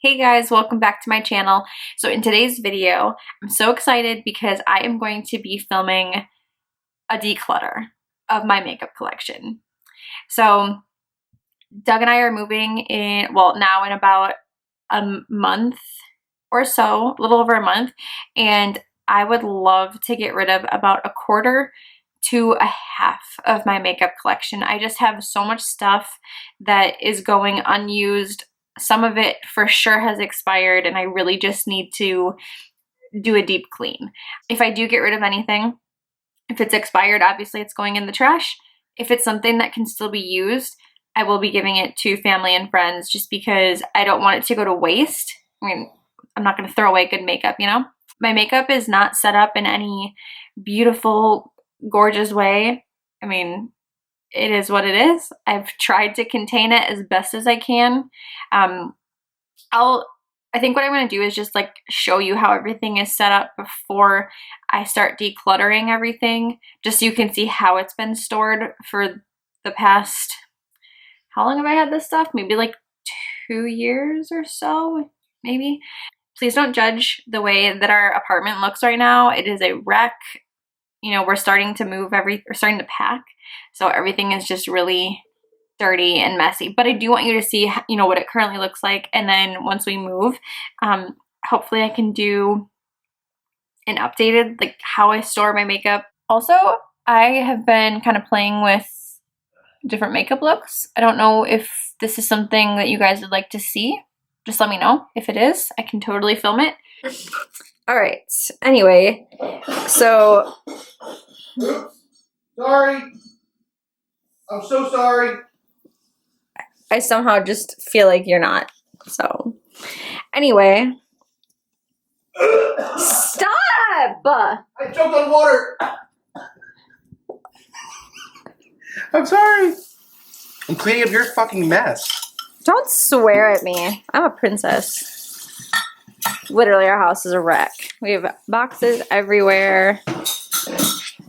Hey guys, welcome back to my channel. So in today's video, I'm so excited because I am going to be filming a declutter of my makeup collection. So Doug and I are moving in, well, now in about a month or so, a little over a month, and I would love to get rid of about a quarter to a half of my makeup collection. I just have so much stuff that is going unused. Some of it for sure has expired and I really just need to do a deep clean. If I do get rid of anything, if it's expired, obviously it's going in the trash. If it's something that can still be used, I will be giving it to family and friends just because I don't want it to go to waste. I mean, I'm not going to throw away good makeup, you know? My makeup is not set up in any beautiful, gorgeous way. I mean, it is what it is. I've tried to contain it as best as I can. I think what I'm going to do is just like show you how everything is set up before I start decluttering everything, just so you can see how it's been stored for the past, how long have I had this stuff? Maybe like 2 years or so, maybe. Please don't judge the way that our apartment looks right now. It is a wreck. You know, we're starting to move we're starting to pack. So everything is just really dirty and messy. But I do want you to see, you know, what it currently looks like. And then once we move, hopefully I can do an updated, like how I store my makeup. Also, I have been kind of playing with different makeup looks. I don't know if this is something that you guys would like to see. Just let me know. If it is, I can totally film it. All right. Anyway, so sorry. I'm so sorry. I somehow just feel like you're not. So, anyway. Stop! I choked on water. I'm sorry. I'm cleaning up your fucking mess. Don't swear at me. I'm a princess. Literally, our house is a wreck. We have boxes everywhere.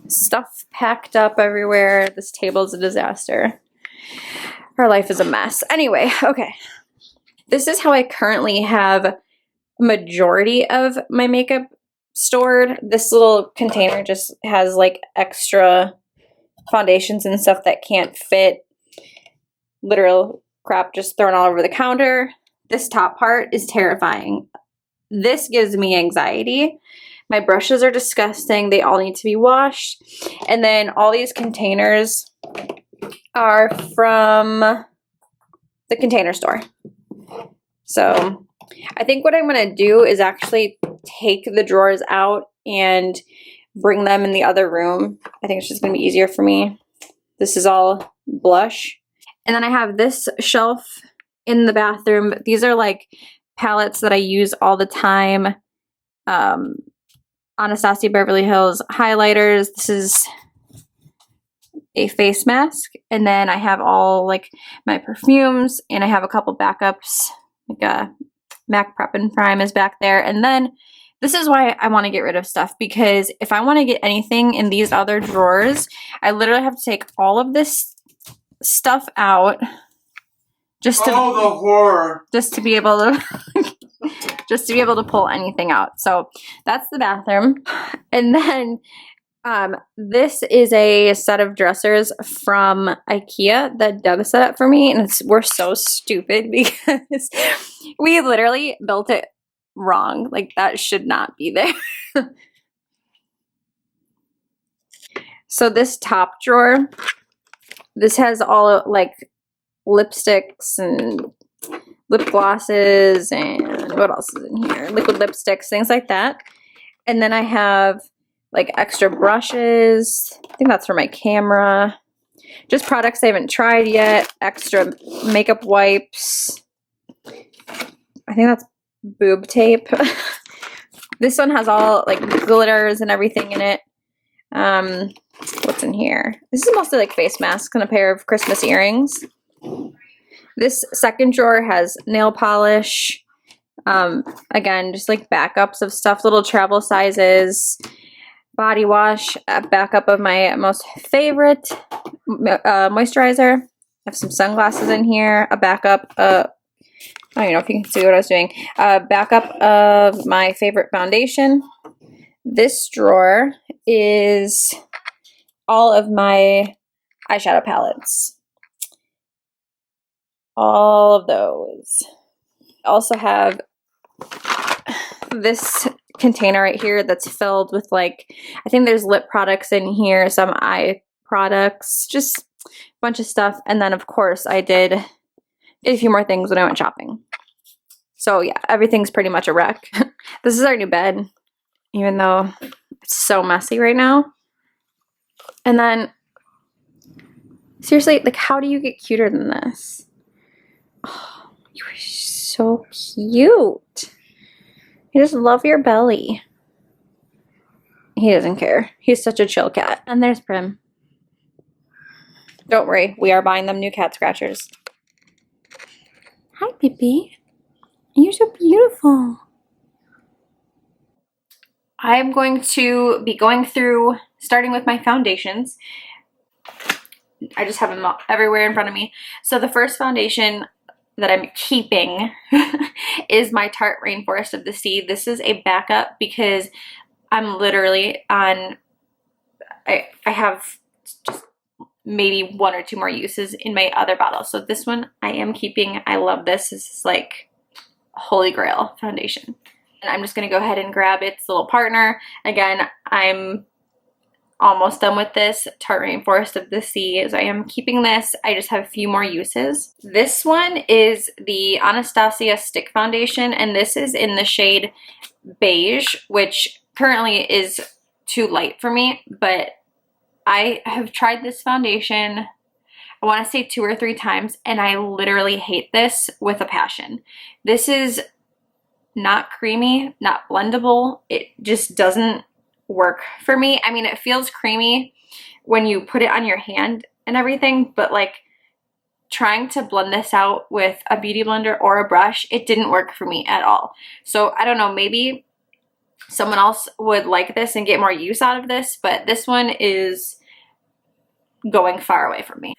Stuff packed up everywhere. This table is a disaster. Our life is a mess. Anyway, okay. This is how I currently have majority of my makeup stored. This little container just has like extra foundations and stuff that can't fit. Literal crap just thrown all over the counter. This top part is terrifying. This gives me anxiety. My brushes are disgusting. They all need to be washed. And then all these containers are from the Container Store. So I think what I'm going to do is actually take the drawers out and bring them in the other room. I think it's just going to be easier for me. This is all blush. And then I have this shelf in the bathroom. These are like palettes that I use all the time. Anastasia Beverly Hills highlighters. This is a face mask. And then I have all like my perfumes, and I have a couple backups. Like a MAC Prep and Prime is back there. And then this is why I want to get rid of stuff, because if I want to get anything in these other drawers, I literally have to take all of this stuff out just to the horror. Just to be able to pull anything out. So that's the bathroom. And then this is a set of dressers from IKEA that Doug set up for me, and we're so stupid because we literally built it wrong. Like, that should not be there. So this top drawer, this has all like lipsticks and lip glosses, and what else is in here? Liquid lipsticks, things like that. And then I have like extra brushes. I think that's for my camera. Just products I haven't tried yet. Extra makeup wipes. I think that's boob tape. This one has all like glitters and everything in it. What's in here? This is mostly like face masks and a pair of Christmas earrings. This second drawer has nail polish. Again, just like backups of stuff, little travel sizes. Body wash, a backup of my most favorite moisturizer. I have some sunglasses in here, a backup I don't know if you can see what I was doing. Backup of my favorite foundation. This drawer is all of my eyeshadow palettes. All of those. I also have this container right here that's filled with, like, I think there's lip products in here, some eye products, just a bunch of stuff. And then of course I did a few more things when I went shopping. So yeah, everything's pretty much a wreck. This is our new bed, even though it's so messy right now. And then seriously, like, how do you get cuter than this? Oh, you are so cute. I just love your belly. He doesn't care. He's such a chill cat. And there's Prim. Don't worry, we are buying them new cat scratchers. Hi, Pippi. You're so beautiful. I'm going to be going through, starting with my foundations. I just have them everywhere in front of me. So the first foundation that I'm keeping is my Tarte Rainforest of the Sea. This is a backup because I'm literally on, I have just maybe 1 or 2 more uses in my other bottle. So this one I am keeping. I love this. This is like holy grail foundation. And I'm just going to go ahead and grab its little partner. Again, I'm almost done with this Tarte Rainforest of the Sea, so I am keeping this. I just have a few more uses. This one is the Anastasia Stick Foundation, and this is in the shade Beige, which currently is too light for me, but I have tried this foundation, I want to say 2 or 3 times, and I literally hate this with a passion. This is not creamy, not blendable. It just doesn't work for me. I mean, it feels creamy when you put it on your hand and everything, but like trying to blend this out with a beauty blender or a brush, it didn't work for me at all. So I don't know, maybe someone else would like this and get more use out of this, but this one is going far away from me.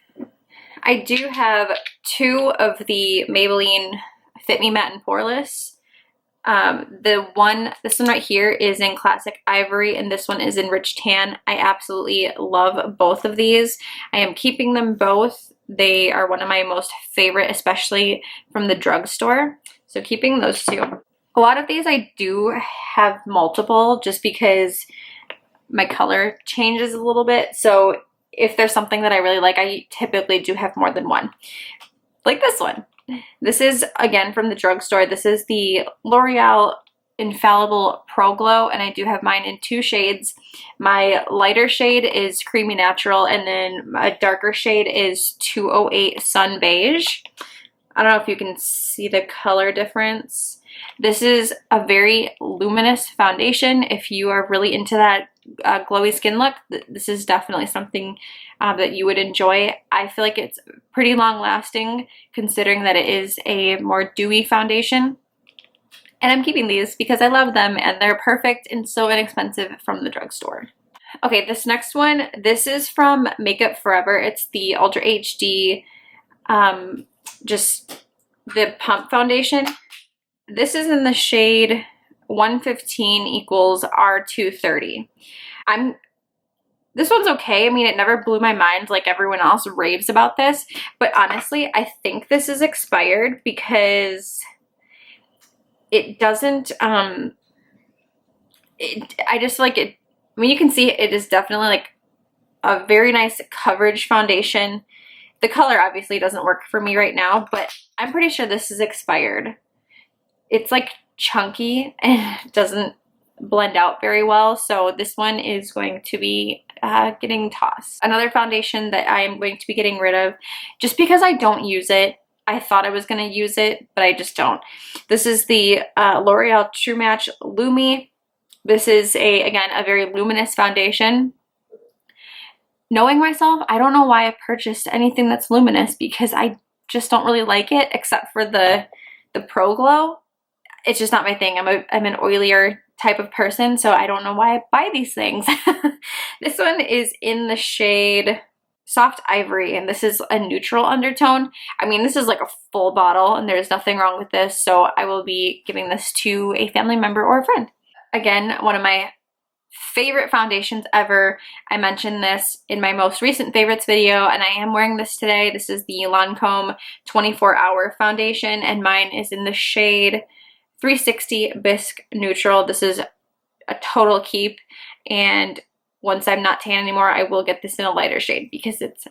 I do have 2 of the Maybelline Fit Me Matte and Poreless. This one right here is in Classic Ivory, and this one is in Rich Tan. I absolutely love both of these. I am keeping them both. They are one of my most favorite, especially from the drugstore. So keeping those 2. A lot of these I do have multiple just because my color changes a little bit. So if there's something that I really like, I typically do have more than one. Like this one. This is, again, from the drugstore. This is the L'Oreal Infallible Pro Glow, and I do have mine in 2 shades. My lighter shade is Creamy Natural, and then a darker shade is 208 Sun Beige. I don't know if you can see the color difference. This is a very luminous foundation. If you are really into that glowy skin look, this is definitely something that you would enjoy. I feel like it's pretty long lasting considering that it is a more dewy foundation. And I'm keeping these because I love them and they're perfect and so inexpensive from the drugstore. Okay, this next one, this is from Makeup Forever. It's the Ultra HD, just the pump foundation. This is in the shade 115 equals R230. This one's okay. I mean, it never blew my mind like everyone else raves about this, but honestly, I think this is expired because it doesn't, I just like it. I mean, you can see it is definitely like a very nice coverage foundation. The color obviously doesn't work for me right now, but I'm pretty sure this is expired. It's like chunky and doesn't blend out very well, so this one is going to be getting tossed. Another foundation that I am going to be getting rid of just because I don't use it. I thought I was going to use it, but I just don't. This is the L'Oreal True Match Lumi. This is, again, a very luminous foundation. Knowing myself, I don't know why I purchased anything that's luminous because I just don't really like it except for the Pro Glow. It's just not my thing. I'm an oilier type of person, so I don't know why I buy these things. This one is in the shade Soft Ivory, and this is a neutral undertone. I mean, this is like a full bottle and there's nothing wrong with this, so I will be giving this to a family member or a friend. Again, one of my favorite foundations ever. I mentioned this in my most recent favorites video, and I am wearing this today. This is the Lancome 24-Hour Foundation, and mine is in the shade 360 Bisque Neutral. This is a total keep, and once I'm not tan anymore, I will get this in a lighter shade because it's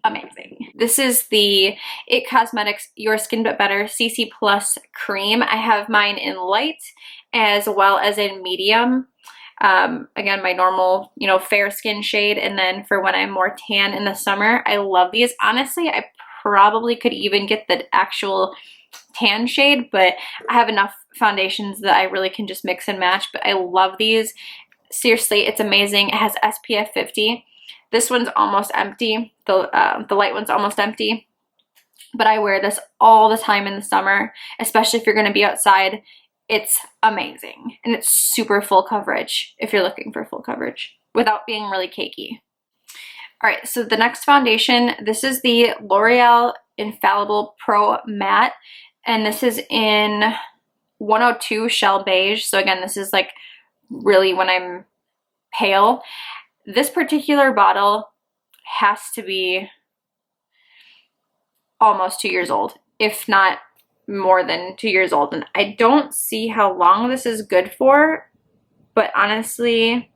amazing. This is the It Cosmetics Your Skin But Better CC Plus Cream. I have mine in light as well as in medium. Again, my normal, you know, fair skin shade, and then for when I'm more tan in the summer. I love these. Honestly, I probably could even get the actual tan shade, but I have enough foundations that I really can just mix and match, but I love these. Seriously, it's amazing. It has SPF 50. This one's almost empty. The light one's almost empty, but I wear this all the time in the summer, especially if you're going to be outside. It's amazing, and it's super full coverage if you're looking for full coverage without being really cakey. All right, so the next foundation, this is the L'Oreal Infallible Pro Matte, and this is in 102 Shell Beige. So again, this is like really when I'm pale. This particular bottle has to be almost 2 years old, if not more than 2 years old, and I don't see how long this is good for, but honestly,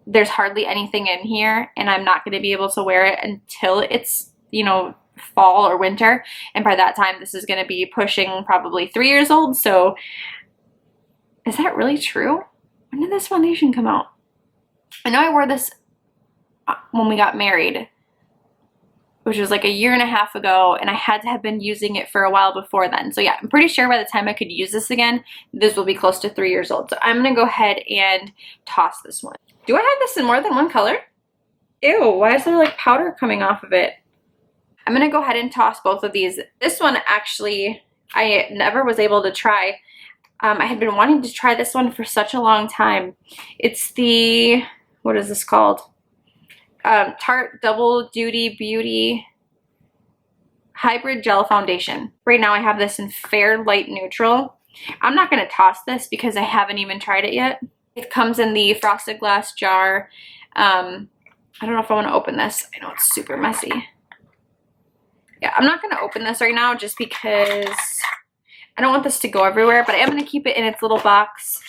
there's hardly anything in here, and I'm not going to be able to wear it until it's, you know, fall or winter, and by that time this is going to be pushing probably 3 years old. So is that really true? When did this foundation come out? I know I wore this when we got married, which was like a year and a half ago, and I had to have been using it for a while before then. So yeah, I'm pretty sure by the time I could use this again, this will be close to 3 years old. So I'm gonna go ahead and toss this one. Do I have this in more than one color? Ew, why is there like powder coming off of it? I'm gonna go ahead and toss both of these. This one actually, I never was able to try. I had been wanting to try this one for such a long time. It's the, what is this called? Tarte Double Duty Beauty Hybrid Gel Foundation. Right now I have this in Fair Light Neutral. I'm not going to toss this because I haven't even tried it yet. It comes in the frosted glass jar. I don't know if I want to open this. I know it's super messy. Yeah, I'm not going to open this right now just because I don't want this to go everywhere, but I am going to keep it in its little box.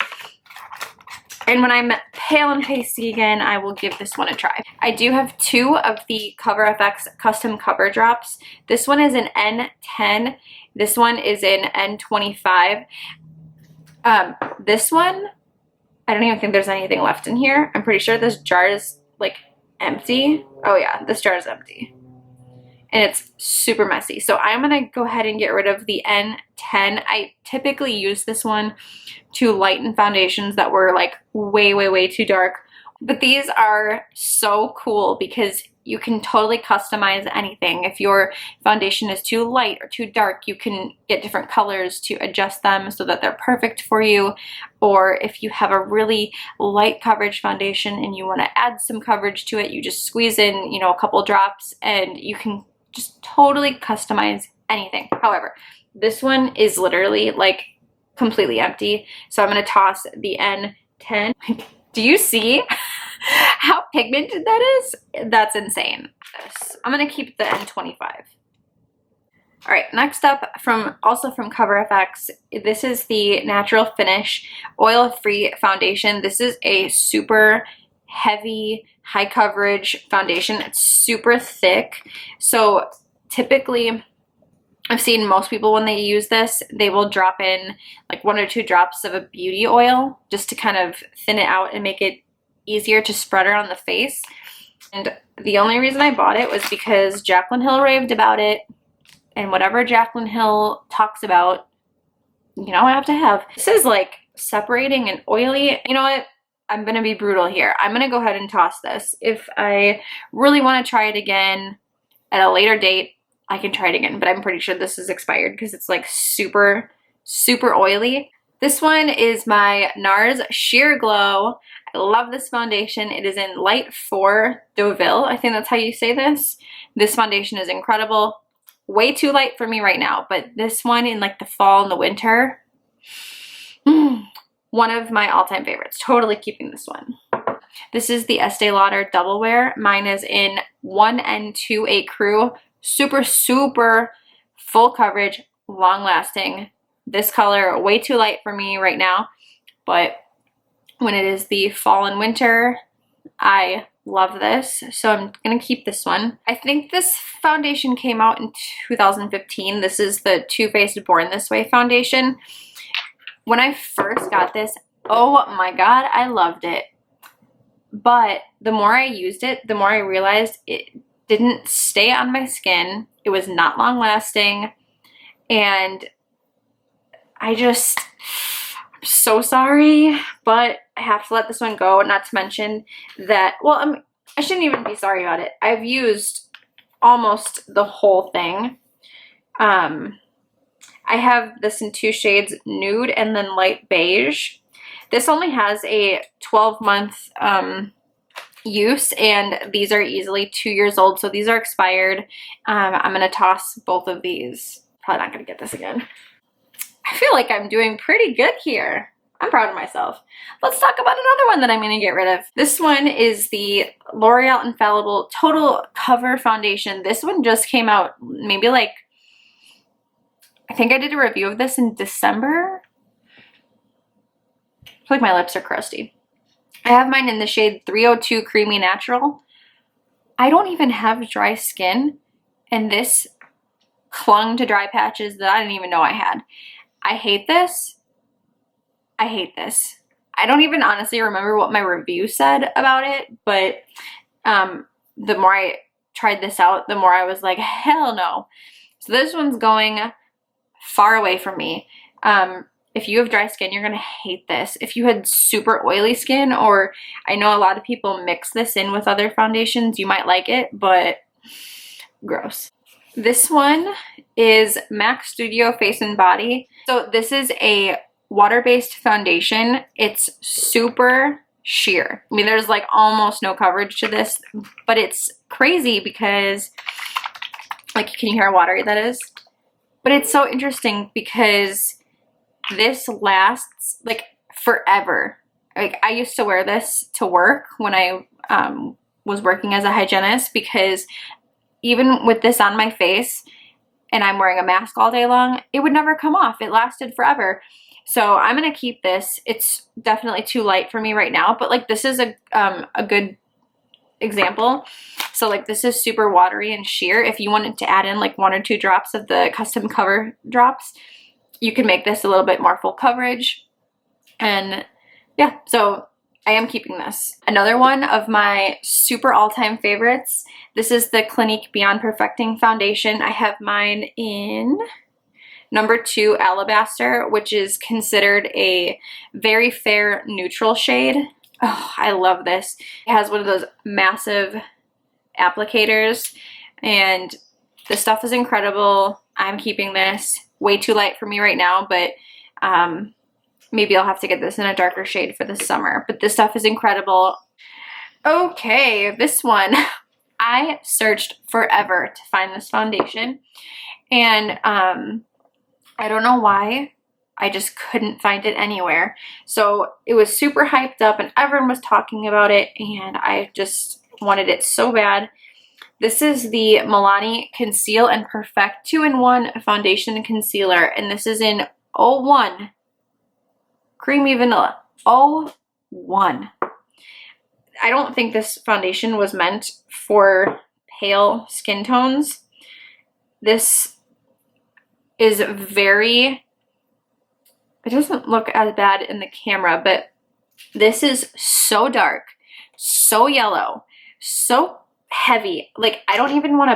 And when I'm pale and pasty again, I will give this one a try. I do have 2 of the CoverFX Custom Cover Drops. This one is in N10. This one is in N25. This one, I don't even think there's anything left in here. I'm pretty sure this jar is like empty. Oh yeah, this jar is empty. And it's super messy. So I'm gonna go ahead and get rid of the N10. I typically use this one to lighten foundations that were like way, way, way too dark. But these are so cool because you can totally customize anything. If your foundation is too light or too dark, you can get different colors to adjust them so that they're perfect for you. Or if you have a really light coverage foundation and you want to add some coverage to it, you just squeeze in, you know, a couple drops and you can just totally customize anything. However, this one is literally like completely empty. So I'm going to toss the N10. Do you see how pigmented that is? That's insane. I'm going to keep the N25. All right, next up, also from CoverFX, this is the Natural Finish Oil-Free Foundation. This is a super heavy, high coverage foundation. It's super thick. So typically, I've seen most people when they use this, they will drop in like 1 or 2 drops of a beauty oil just to kind of thin it out and make it easier to spread around the face. And the only reason I bought it was because Jaclyn Hill raved about it, and whatever Jaclyn Hill talks about, you know, I have to have. This is like separating and oily. You know what? I'm gonna be brutal here. I'm gonna go ahead and toss this. If I really want to try it again at a later date, I can try it again, but I'm pretty sure this is expired because it's like super, super oily. This one is my NARS Sheer Glow. I love this foundation. It is in Light 4 Deauville. I think that's how you say this. This foundation is incredible. Way too light for me right now, but this one in like the fall and the winter, one of my all-time favorites. Totally keeping this one. This is the Estee Lauder Double Wear. Mine is in 1N2 Ecru. Super, super full coverage, long lasting. This color, way too light for me right now, but when it is the fall and winter, I love this. So I'm gonna keep this one. I think this foundation came out in 2015. This is the Too Faced Born This Way foundation. When I first got this, oh my God, I loved it. But the more I used it, the more I realized it didn't stay on my skin. It was not long lasting. And I'm so sorry, but I have to let this one go. Not to mention that, well, I shouldn't even be sorry about it. I've used almost the whole thing. I have this in 2 shades, nude and then light beige. This only has a 12-month use, and these are easily 2 years old, so these are expired. I'm gonna toss both of these. Probably not gonna get this again. I feel like I'm doing pretty good here. I'm proud of myself. Let's talk about another one that I'm gonna get rid of. This one is the L'Oreal Infallible Total Cover Foundation. This one just came out maybe like, I think I did a review of this in December. I feel like my lips are crusty. I have mine in the shade 302 Creamy Natural. I don't even have dry skin, and this clung to dry patches that I didn't even know I had. I hate this. I hate this. I don't even honestly remember what my review said about it, but the more I tried this out, the more I was like, hell no. So this one's going far away from me. If you have dry skin, you're gonna hate this. If you had super oily skin, or I know a lot of people mix this in with other foundations, you might like it, but gross. This one is MAC Studio Face and Body. So this is a water-based foundation. It's super sheer. I mean, there's like almost no coverage to this, but it's crazy because, like, can you hear how watery that is? But it's so interesting because this lasts like forever. Like, I used to wear this to work when I was working as a hygienist, because even with this on my face and I'm wearing a mask all day long, it would never come off. It lasted forever. So I'm gonna keep this. It's definitely too light for me right now, but like this is a good example. So like this is super watery and sheer. If you wanted to add in like 1 or 2 drops of the custom cover drops, you can make this a little bit more full coverage. And yeah, so I am keeping this. Another one of my super all-time favorites. This is the Clinique Beyond Perfecting Foundation. I have mine in number 2 Alabaster, which is considered a very fair neutral shade. Oh, I love this. It has one of those massive applicators, and the stuff is incredible. I'm keeping this. Way too light for me right now, but maybe I'll have to get this in a darker shade for the summer. But this stuff is incredible. Okay, this one. I searched forever to find this foundation, and I don't know why. I just couldn't find it anywhere. So it was super hyped up and everyone was talking about it, and I just wanted it so bad. This is the Milani Conceal and Perfect 2-in-1 Foundation and Concealer, and this is in 01 Creamy Vanilla. 01. I don't think this foundation was meant for pale skin tones. This is very, it doesn't look as bad in the camera, but this is so dark, so yellow, so heavy. Like, I don't even want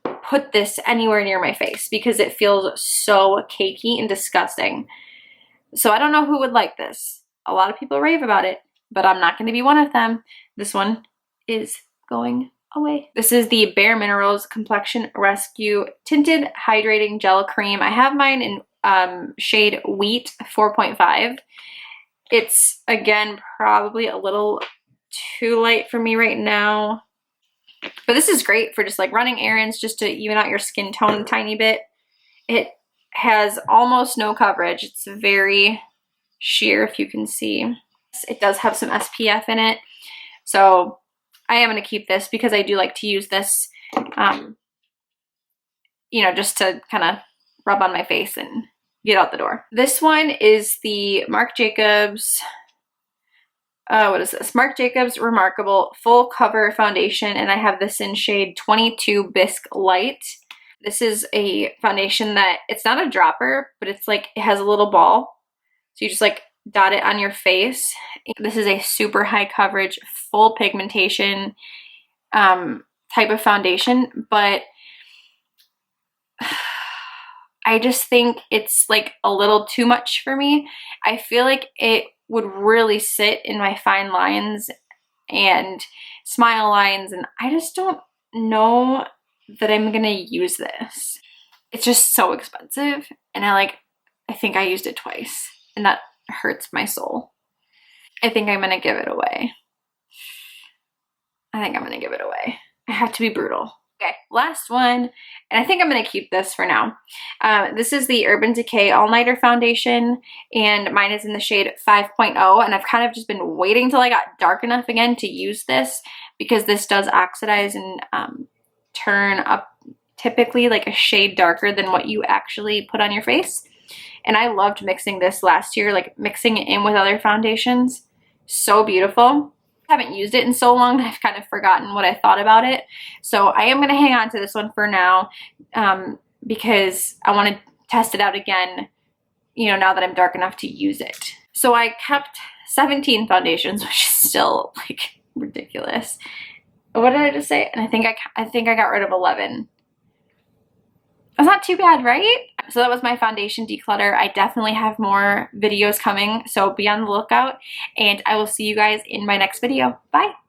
to put this anywhere near my face because it feels so cakey and disgusting. So I don't know who would like this. A lot of people rave about it, but I'm not going to be one of them. This one is going away. This is the Bare Minerals Complexion Rescue Tinted Hydrating Gel Cream. I have mine in shade Wheat 4.5. It's, again, probably a little too light for me right now. But this is great for just like running errands, just to even out your skin tone a tiny bit. It has almost no coverage. It's very sheer, if you can see. It does have some SPF in it. So I am going to keep this because I do like to use this, you know, just to kind of rub on my face and get out the door. This one is the Marc Jacobs, what is this? Marc Jacobs Remarkable Full Cover Foundation, and I have this in shade 22 Bisque Light. This is a foundation that, it's not a dropper, but it's like, it has a little ball. So you just like dot it on your face. This is a super high coverage, full pigmentation type of foundation, but I just think it's like a little too much for me. I feel like it would really sit in my fine lines and smile lines, and I just don't know that I'm gonna use this. It's just so expensive, and I think I used it twice, and that hurts my soul. I think I'm gonna give it away. I have to be brutal. Okay, last one, and I think I'm gonna keep this for now. This is the Urban Decay All Nighter Foundation, and mine is in the shade 5.0, and I've kind of just been waiting till I got dark enough again to use this, because this does oxidize and turn up typically like a shade darker than what you actually put on your face. And I loved mixing this last year, like mixing it in with other foundations. So beautiful. I haven't used it in so long that I've kind of forgotten what I thought about it. So I am going to hang on to this one for now, because I want to test it out again, you know, now that I'm dark enough to use it. So I kept 17 foundations, which is still like ridiculous. What did I just say? And I think I got rid of 11. That's not too bad, right? So that was my foundation declutter. I definitely have more videos coming, so be on the lookout, and I will see you guys in my next video. Bye!